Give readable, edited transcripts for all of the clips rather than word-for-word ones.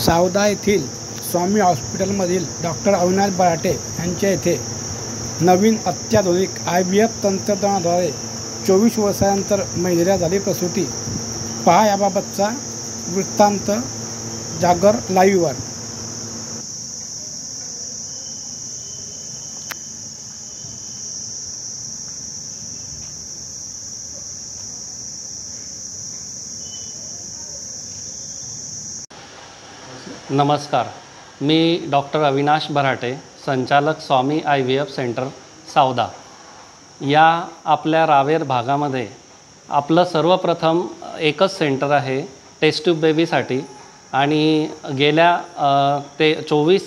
सावदा येथील स्वामी हॉस्पिटलमधील डॉक्टर अविनाश बराटे यांच्या येथे नवीन अत्याधुनिक IVF तंत्रज्ञानाद्वारे 24 वर्षानंतर महिलेला झाली प्रसूती। पहा याबाबतचा वृत्तांत जागर लाईव्हवर। नमस्कार, मी डॉक्टर अविनाश बराटे, संचालक स्वामी IVF सेंटर सावदा। या आपल्या रावेर भागामध्ये आपलं सर्वप्रथम एकच सेंटर आहे टेस्ट ट्यूब बेबीसाठी आणि गेल्या 24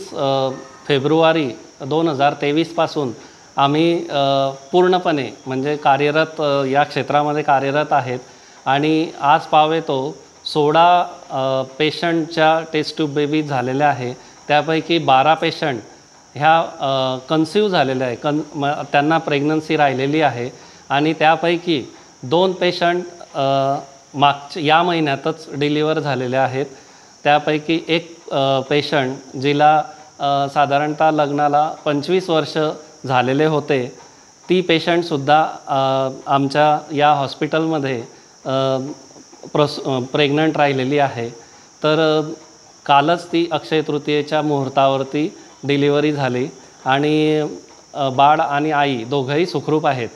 फेब्रुवारी 2023 पासून आम्ही पूर्णपणे म्हणजे कार्यरत या क्षेत्रामध्ये कार्यरत आहेत आणि आज पावे तो 16 पेशंटच्या टेस्ट ट्यूब बेबी झालेल्या आहे। त्यापैकी 12 पेशंट ह्या कन्सीव झालेल्या आहे, त्यांना प्रेग्नन्सी राहिलेली आहे आणि त्यापैकी 2 पेशंट या महिन्यातच डिलिव्हर झालेले आहेत। त्यापैकी एक पेशंट जिला साधारणतः लग्नाला 25 वर्ष झालेले होते, ती पेशंटसुद्धा आमच्या या हॉस्पिटलमध्ये प्रेग्नंट राहिलेली आहे। तर कालच ती अक्षय तृतीयेच्या मुहूर्तावरती डिलिव्हरी झाली आणि बाळ आणि आई दोघंही सुखरूप आहेत।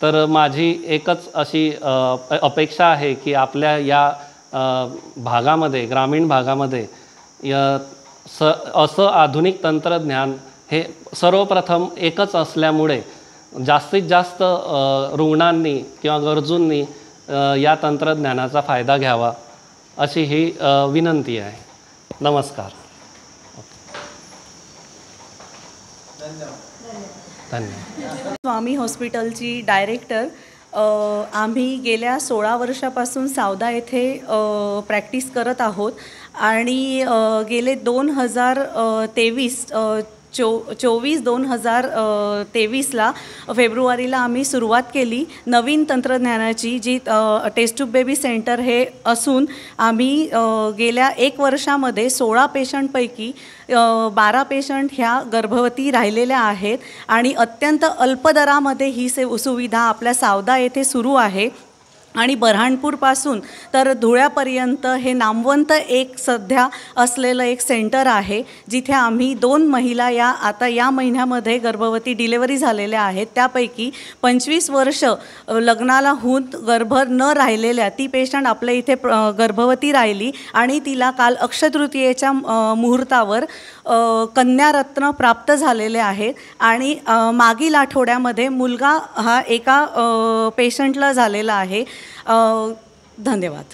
तर माझी एकच अशी अपेक्षा आहे की आपल्या या भागामध्ये, ग्रामीण भागामध्ये असं आधुनिक तंत्रज्ञान हे सर्वप्रथम एकच असल्यामुळे जास्तीत जास्त रुग्णांनी किंवा गरजूंनी या तंत्रज्ञानाचा फायदा घ्यावा अशी ही विनंती आहे। नमस्कार, धन्यवाद। स्वामी हॉस्पिटलची डायरेक्टर। आम्ही गेल्या 16 वर्षापासून सावदा येथे प्रॅक्टिस करत आहोत आणि गेले 2023 फेब्रुवारीला आम्ही सुरुवात केली नवीन तंत्रज्ञानाची, जी टेस्ट ट्यूब बेबी सेंटर हे असून आम्ही गेल्या 1 वर्षामध्ये 16 पेशंटपैकी 12 पेशंट ह्या गर्भवती राहिलेल्या आहेत आणि अत्यंत अल्प दरामध्ये ही सुविधा आपल्या सावदा येथे सुरू आहे आणि बऱ्हाणपूरपासून तर धुळ्यापर्यंत हे नामवंत एक सध्या असलेलं एक सेंटर आहे, जिथे आम्ही 2 महिला आता या महिन्यामध्ये गर्भवती डिलेवरी झालेल्या आहेत। त्यापैकी 25 वर्ष लग्नाला होऊन गर्भ न राहिलेल्या ती पेशंट आपल्या इथे गर्भवती राहिली आणि तिला काल अक्षय तृतीयेच्या मुहूर्तावर कन्यारत्न प्राप्त झालेले आहेत आणि मागील आठवड्यामध्ये मुलगा हा एका पेशंटला झालेला आहे। धन्यवाद।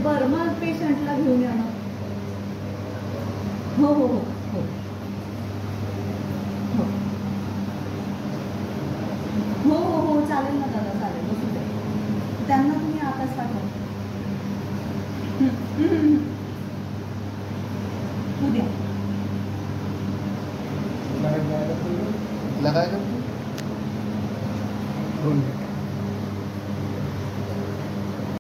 बरं, मग पेशंटला घेऊन या ना। हो हो हो हो हो हो हो चालेल ना दादा, चालेल, बसू द्या त्यांना, तुम्ही आताच पाठवा। उद्या लगाएगा